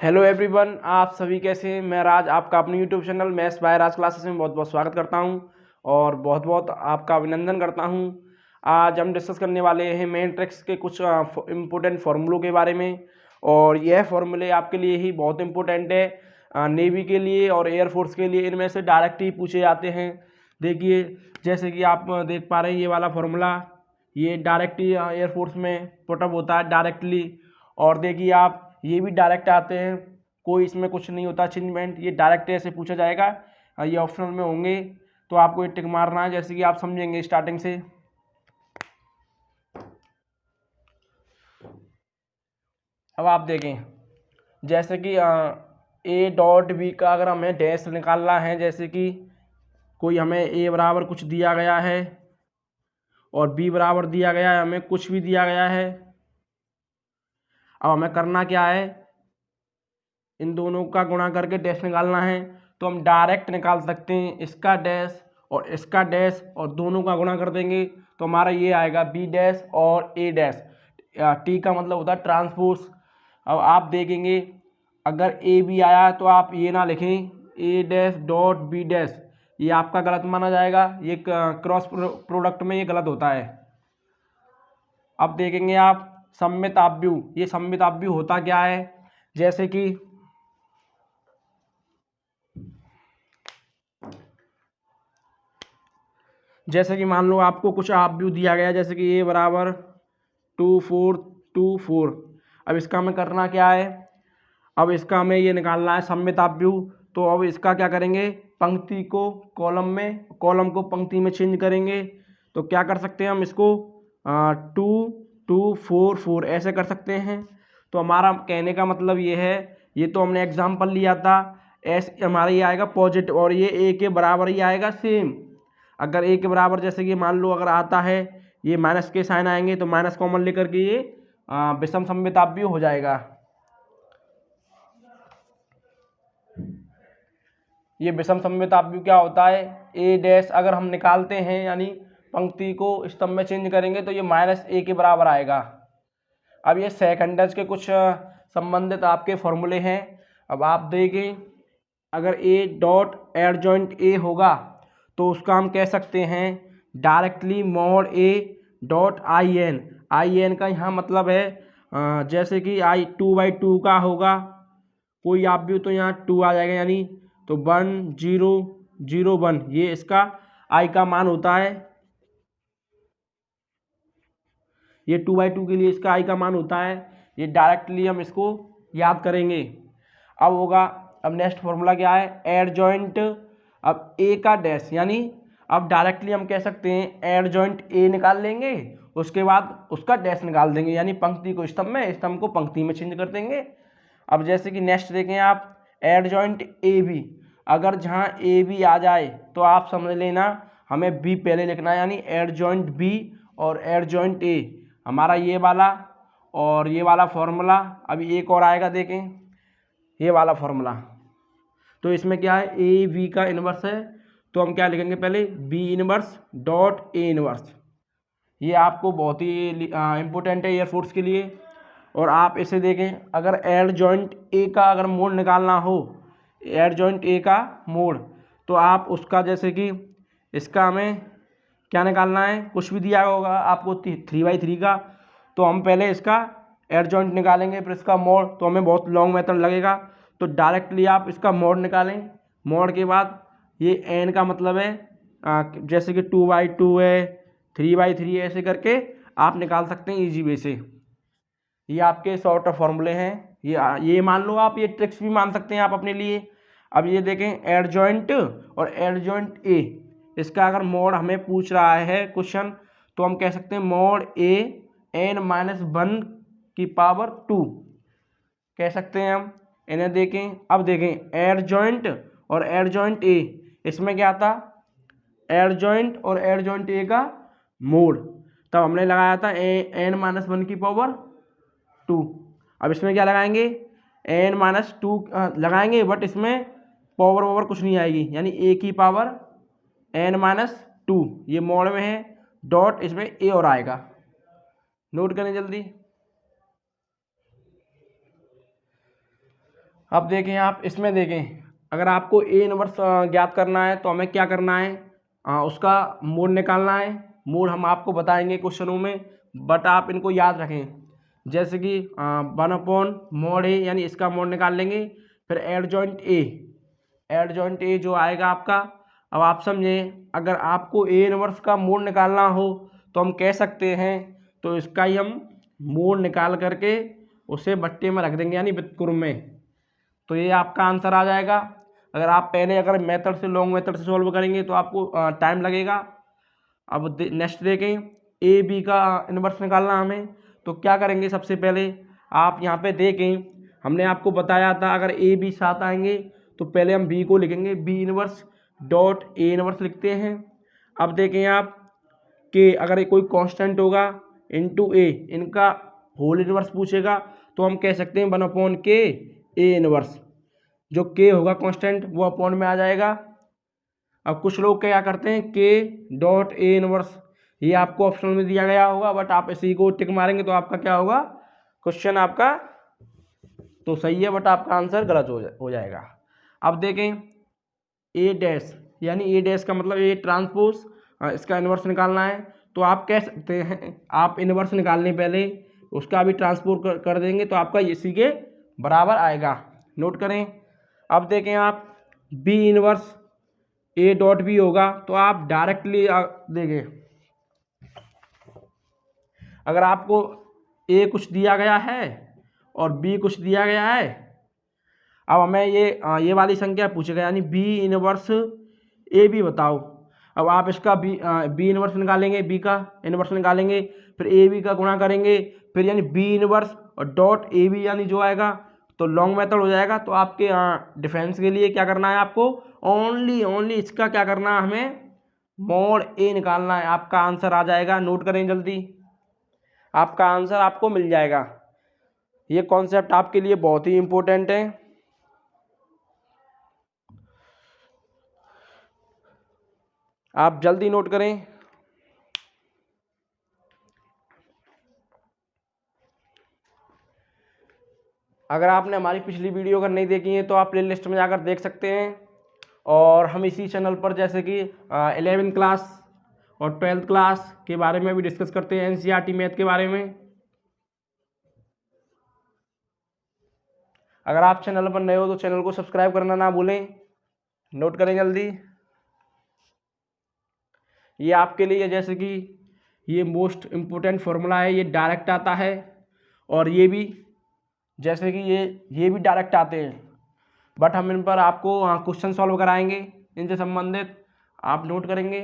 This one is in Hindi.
हेलो एवरीवन, आप सभी कैसे हैं। मैं राज आपका अपने YouTube channel maths by Raj classes में बहुत बहुत स्वागत करता हूं और बहुत बहुत आपका अभिनंदन करता हूं। आज हम डिस्कस करने वाले हैं मैट्रिक्स के कुछ इम्पोर्टेंट फार्मूलों के बारे में। और यह फार्मूले आपके लिए ही बहुत इंपॉर्टेंट है, नेवी के लिए और एयरफोर्स के लिए। इनमें से डायरेक्ट ही पूछे जाते हैं। देखिए, जैसे कि आप देख पा रहे हैं, ये वाला फार्मूला ये डायरेक्ट ही एयरफोर्स में पुटअप होता है डायरेक्टली। और देखिए आप, ये भी डायरेक्ट आते हैं, कोई इसमें कुछ नहीं होता चेंजमेंट, ये डायरेक्ट ऐसे पूछा जाएगा। ये ऑप्शनल में होंगे तो आपको ये टिक मारना है, जैसे कि आप समझेंगे स्टार्टिंग से। अब आप देखें, जैसे कि ए डॉट बी का अगर हमें डैश निकालना है, जैसे कि कोई हमें ए बराबर कुछ दिया गया है और बी बराबर दिया गया है, हमें कुछ भी दिया गया है। अब हमें करना क्या है, इन दोनों का गुणा करके डैश निकालना है। तो हम डायरेक्ट निकाल सकते हैं इसका डैश और इसका डैश, और दोनों का गुणा कर देंगे तो हमारा ये आएगा बी डैश और ए डैश। टी का मतलब होता है ट्रांसपोज। अब आप देखेंगे, अगर ए बी आया तो आप ये ना लिखें ए डैश डॉट बी डैश, ये आपका गलत माना जाएगा। ये क्रॉस प्रोडक्ट में ये गलत होता है। अब देखेंगे आप सममित आव्यूह, ये सममित आव्यूह होता क्या है, जैसे कि मान लो आपको कुछ आव्यूह दिया गया, जैसे कि ए बराबर 2 4 2 4। अब इसका हमें करना क्या है, अब इसका हमें ये निकालना है सममित आव्यूह। तो अब इसका क्या करेंगे, पंक्ति को कॉलम में, कॉलम को पंक्ति में चेंज करेंगे। तो क्या कर सकते हैं हम इसको 2 2 4 4 ऐसे कर सकते हैं। तो हमारा कहने का मतलब ये है, ये तो हमने एग्जाम्पल लिया था, ऐसे हमारा ये आएगा पॉजिटिव और ये ए के बराबर ही आएगा सेम। अगर ए के बराबर, जैसे कि मान लो अगर आता है, ये माइनस के साइन आएंगे तो माइनस कॉमन लेकर के ये विषम सममित आव्यूह हो जाएगा। ये विषम सममित आव्यूह क्या होता है, ए डैश अगर हम निकालते हैं, यानी पंक्ति को स्तंभ में चेंज करेंगे तो ये माइनस ए के बराबर आएगा। अब ये सेकंडर्स के कुछ संबंधित आपके फॉर्मूले हैं। अब आप देखें, अगर ए डॉट एडजॉइंट ए होगा तो उसका हम कह सकते हैं directly mod A dot I N का यहाँ मतलब है जैसे कि आई 2/2 का होगा कोई आव्यूह तो यहाँ 2 आ जाएगा, यानी तो 1 0 0 1, ये इसका आई का मान होता है। ये 2/2 के लिए इसका आई का मान होता है। ये डायरेक्टली हम इसको याद करेंगे। अब होगा, अब नेक्स्ट फॉर्मूला क्या है, एडजॉइंट। अब ए का डैश, यानी अब डायरेक्टली हम कह सकते हैं एडजॉइंट ए निकाल लेंगे, उसके बाद उसका डैश निकाल देंगे, यानी पंक्ति को स्तंभ में, स्तंभ को पंक्ति में चेंज कर देंगे। अब जैसे कि नेक्स्ट देखें आप, एडजॉइंट ए बी, अगर जहाँ ए बी आ जाए तो आप समझ लेना हमें बी पहले लिखना है, यानी एडजॉइंट बी और एडजॉइंट ए, हमारा ये वाला और ये वाला फॉर्मूला। अभी एक और आएगा, देखें ये वाला फॉर्मूला। तो इसमें क्या है, ए बी का इनवर्स है, तो हम क्या लिखेंगे, पहले B inverse dot A inverse. ये आपको बहुत ही इम्पोर्टेंट है एयरफोर्स के लिए। और आप इसे देखें, अगर एडजॉइंट ए का अगर मोड निकालना हो, एडजॉइंट ए का मोड, तो आप उसका, जैसे कि इसका हमें क्या निकालना है, कुछ भी दिया होगा आपको 3/3 का, तो हम पहले इसका एडजॉइंट निकालेंगे, फिर इसका मोड, तो हमें बहुत लॉन्ग मेथड लगेगा। तो डायरेक्टली आप इसका मोड निकालें, मोड के बाद ये एन का मतलब है जैसे कि 2/2 है, 3/3, ऐसे करके आप निकाल सकते हैं ईजी वे से। ये आपके शॉर्ट फॉर्मूले हैं। ये मान लो आप, ये ट्रिक्स भी मान सकते हैं आप अपने लिए। अब ये देखें, एडजॉइंट और एडजॉइंट ए, इसका अगर मोड हमें पूछ रहा है क्वेश्चन, तो हम कह सकते हैं मोड ए n-1 की पावर 2 कह सकते हैं हम। इन्हें देखें, अब देखें एडजॉइंट और एडजॉइंट ए, इसमें क्या था, एडजॉइंट और एडजॉइंट ए का मोड, तब हमने लगाया था n-1 की पावर 2। अब इसमें क्या लगाएंगे, n-2 लगाएंगे, बट इसमें पावर कुछ नहीं आएगी, यानी ए की पावर n-2, ये मोड में है, डॉट इसमें ए और आएगा। नोट करें जल्दी। अब देखें आप इसमें देखें, अगर आपको ए इनवर्स ज्ञात करना है तो हमें क्या करना है, उसका मोड निकालना है। मोड हम आपको बताएंगे क्वेश्चनों में, बट आप इनको याद रखें। जैसे कि 1 mod ए, यानी इसका मोड निकाल लेंगे। फिर एडजॉइंट ए जो आएगा आपका, अब आप समझें, अगर आपको ए इनवर्स का मोड निकालना हो तो हम कह सकते हैं, तो इसका ही हम मोड निकाल करके उसे बट्टे में रख देंगे, यानी व्युत्क्रम में। तो ये आपका आंसर आ जाएगा। अगर आप पहले अगर मेथड से, लॉन्ग मेथड से सॉल्व करेंगे तो आपको टाइम लगेगा। अब नेक्स्ट देखें, ए बी का इनवर्स निकालना हमें, तो क्या करेंगे, सबसे पहले आप यहाँ पे देखें, हमने आपको बताया था अगर ए बी साथ आएंगे तो पहले हम बी को लिखेंगे, B inverse dot A inverse लिखते हैं। अब देखें आप कि अगर ये कोई कांस्टेंट होगा इनटू ए, इनका होल इनवर्स पूछेगा तो हम कह सकते हैं 1/k ए इनवर्स। जो के होगा कांस्टेंट वो अपॉन में आ जाएगा। अब कुछ लोग क्या करते हैं, के डॉट ए इनवर्स, ये आपको ऑप्शन में दिया गया होगा, बट आप इसी को टिक मारेंगे तो आपका क्या होगा, क्वेश्चन आपका तो सही है, बट आपका आंसर गलत हो जाएगा। अब देखें ए डैश, यानी ए डैश का मतलब ए ट्रांसपोज, इसका इनवर्स निकालना है। तो आप कह सकते हैं, आप इनवर्स निकालने पहले उसका भी ट्रांसपोज कर देंगे तो आपका इसी के बराबर आएगा। नोट करें। अब देखें आप B inverse A dot B होगा, तो आप डायरेक्टली देखें, अगर आपको ए कुछ दिया गया है और बी कुछ दिया गया है, अब हमें ये वाली संख्या पूछेगा, यानी बी इनवर्स ए बी बताओ। अब आप इसका बी इनवर्स निकालेंगे, बी का इनवर्स निकालेंगे, फिर ए बी का गुणा करेंगे, फिर यानी बी इनवर्स और डॉट ए बी, यानी जो आएगा तो लॉन्ग मेथड हो जाएगा। तो आपके डिफेंस के लिए क्या करना है, आपको ओनली इसका क्या करना है, हमें मोड ए निकालना है। आपका आंसर आ जाएगा। नोट करें जल्दी, आपका आंसर आपको मिल जाएगा। ये कॉन्सेप्ट आपके लिए बहुत ही इंपॉर्टेंट है। आप जल्दी नोट करें। अगर आपने हमारी पिछली वीडियो अगर नहीं देखी है तो आप प्लेलिस्ट में जाकर देख सकते हैं। और हम इसी चैनल पर जैसे कि 11वीं क्लास और 12th क्लास के बारे में भी डिस्कस करते हैं, एनसीईआरटी मैथ के बारे में। अगर आप चैनल पर नए हो तो चैनल को सब्सक्राइब करना ना भूलें। नोट करें जल्दी। ये आपके लिए जैसे कि ये मोस्ट इम्पोर्टेंट फॉर्मूला है, ये डायरेक्ट आता है, और ये भी जैसे कि ये भी डायरेक्ट आते हैं, बट हम इन पर आपको क्वेश्चन सॉल्व कराएंगे इनसे संबंधित। आप नोट करेंगे।